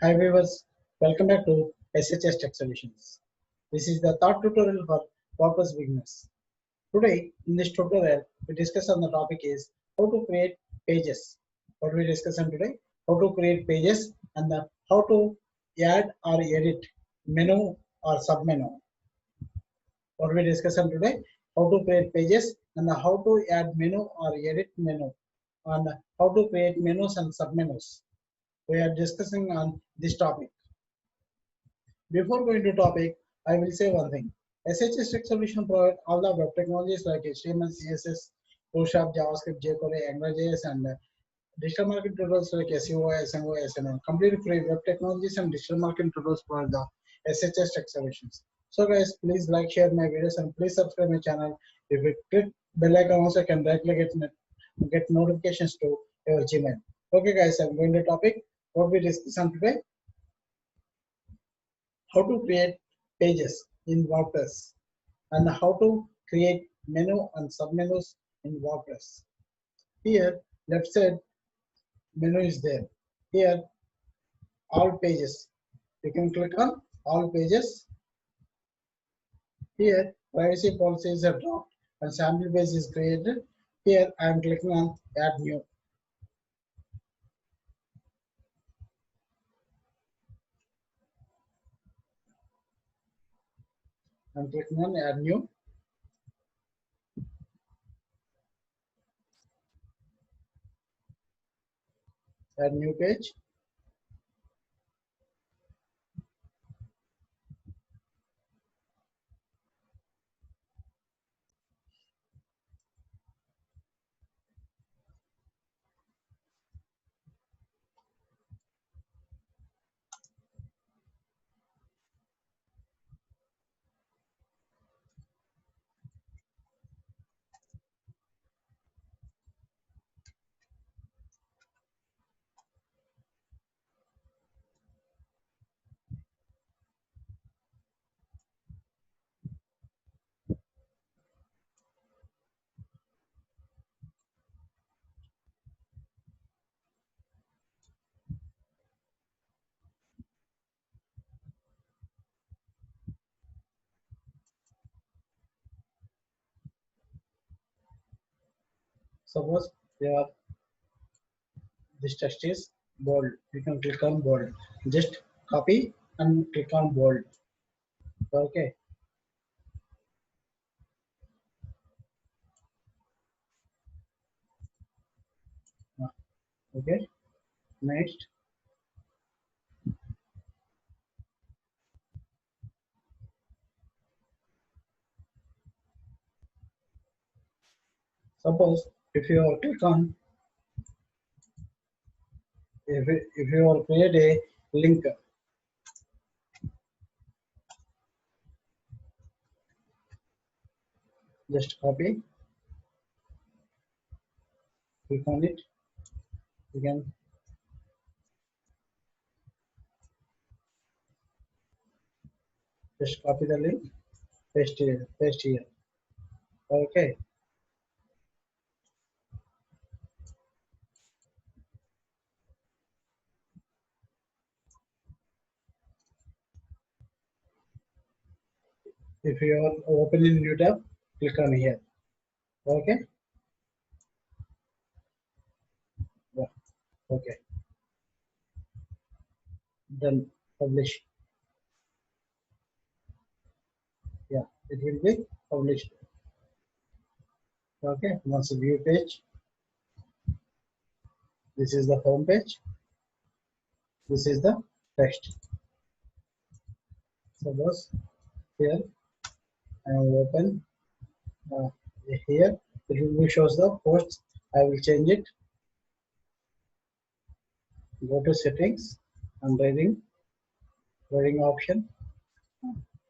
Hi viewers, welcome back to SHS Tech Solutions. This is the third tutorial for WordPress beginners. Today in this tutorial we discuss on the topic is how to create pages. What we discuss on today? How to create pages and how to add or edit menu or submenu. What we discuss on today? How to create pages and how to add menu or edit menu and how to create menus and submenus. We are discussing on this topic. Before going to topic, I will say one thing. SHS Tech Solution provides all the web technologies like HTML, CSS, Photoshop, JavaScript, jQuery, AngularJS, and digital marketing tools like SEO, SMO, SNO. Completely free web technologies and digital marketing tools for the SHS Tech Solutions. So guys, please like, share my videos, and please subscribe my channel. If you click bell icon, also can directly get notifications to your Gmail. Okay guys, I'm going to topic. What we discuss on today? How to create pages in WordPress and how to create menu and submenus in WordPress. Here, left side menu is there. Here, all pages. You can click on all pages. Here, privacy policies are dropped and sample page is created. Here, I am clicking on add new. I'm clicking on add new. Add new page. Suppose this text is bold. You can click on bold. Just copy and click on bold. Okay. Okay. Next. Suppose if you are click on if you are create a link, just copy, click on it. You can just copy the link, paste here, paste here. Okay. If you are opening new tab, click on here. Okay. Yeah. Okay. Then publish. Yeah, it will be published. Okay. Once view page. This is the home page. This is the text. Suppose here I will open here. It will be shows the posts. I will change it. Go to settings and reading option.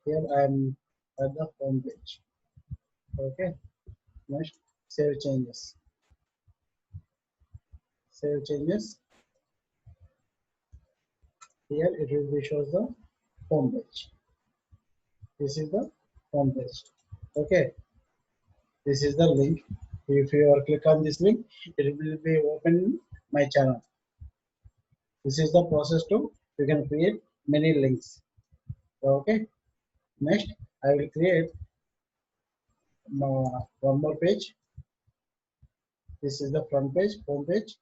Here I am at the home page. Okay. Next, save changes. Save changes. Here it will be shows the home page. This is the home page. Okay. This is the link. If you are click on this link, it will be open my channel. This is the process to You can create many links. Okay. Next, I will create one more page. This is the front page, home page.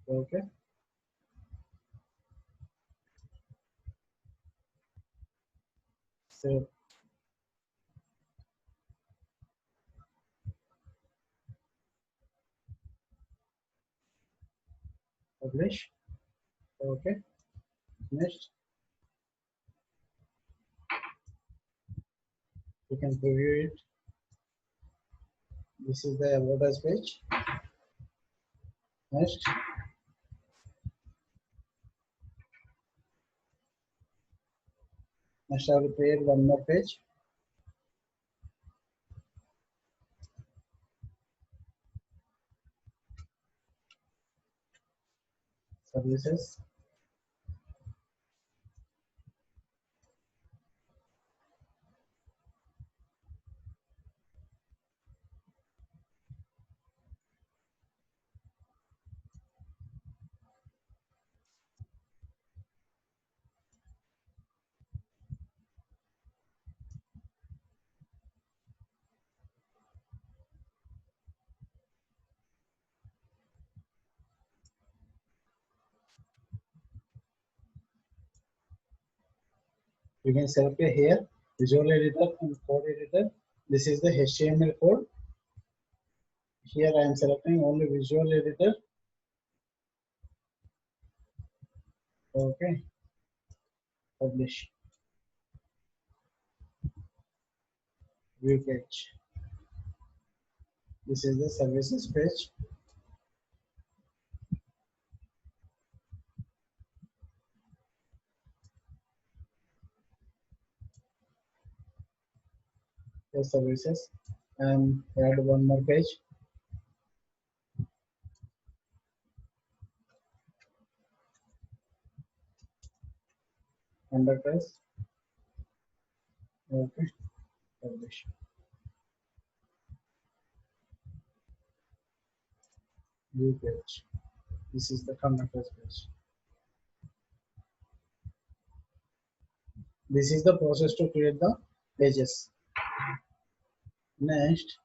Okay. So publish. Okay. Next, you can preview it. This is the about us page. Next, I will create one more page. Services. You can select here Visual Editor and Code Editor. This is the HTML code. Here I am selecting only Visual Editor. Okay. Publish. View page. This is the services page. The services, and add one more page. Conductors. Okay. Publish. View page. This is the conductors page. This is the process to create the pages. Next,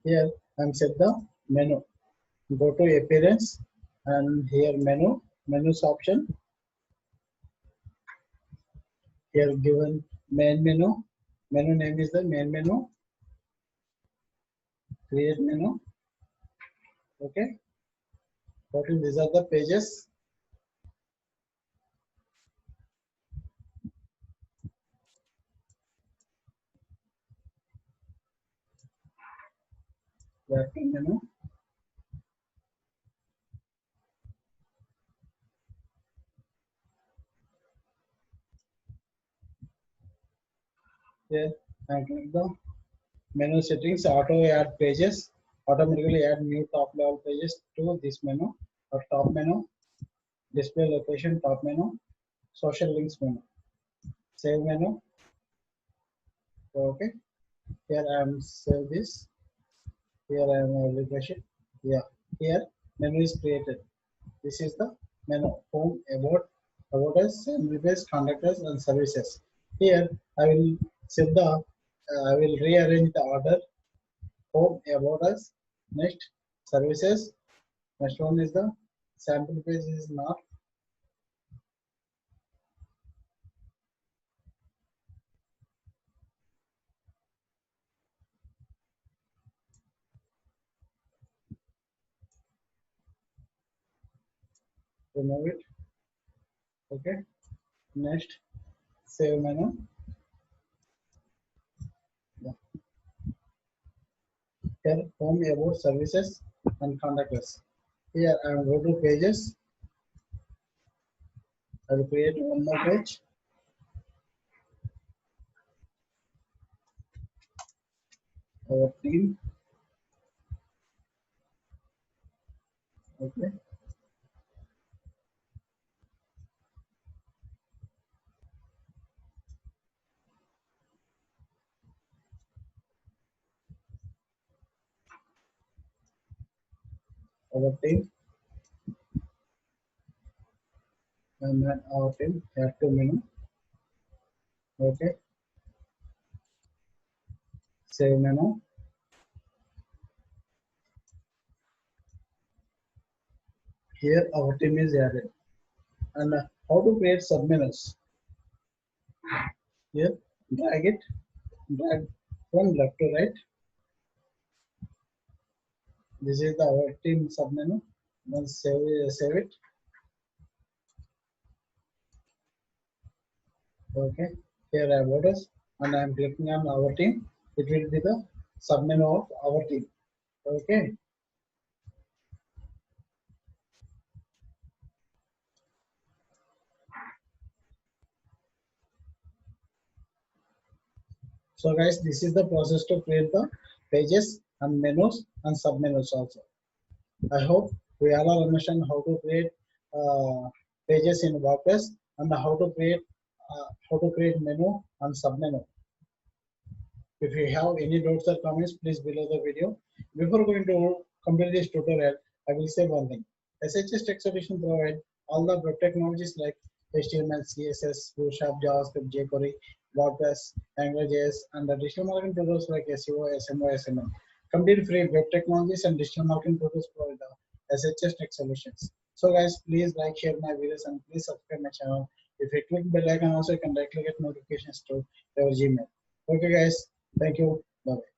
here I'm set the menu. Go to appearance and here menus option. Here given main menu. Menu name is the main menu. Create menu. Okay. Total these are the pages. Back to menu. Here I click the menu settings. Auto add pages. Automatically add new top level pages to this menu or top menu. Display location top menu. Social links menu. Save menu. Okay. Here I am save this. Here I am refresh it. Yeah. Here menu is created. This is the menu home about us and replace conductors and services. Here I will set the I will rearrange the order. Home about us. Next services. Next one is the sample page is not. Remove it. Okay. Next save menu. Yeah. Here home about services and conductors. Here I will go to pages. I will create one more page. Our team. Okay. Our team. And then our team. Add to menu. Okay. Save menu. Here our team is added. And how to create submenus? Here, drag it. Drag from left to right. This is the our team submenu. Then save it. Okay. Here I have orders and I am clicking on our team. It will be the submenu of our team. Okay. So guys, this is the process to create the pages and menus and submenus also. I hope we all understand how to create pages in WordPress and how to create menu and submenu. If you have any doubts or comments, please below the video. Before going to complete this tutorial, I will say one thing. SHS Tech Solution provide all the web technologies like HTML, CSS, Bootstrap, JavaScript, jQuery, WordPress, AngularJS, and the digital marketing tools like SEO, SMO, SMM. Complete free web technologies and digital marketing tools provide the SHS Tech Solutions. So guys, please like, share my videos, and please subscribe my channel. If you click bell icon, also you can directly get notifications to your Gmail. Okay guys, thank you. Bye.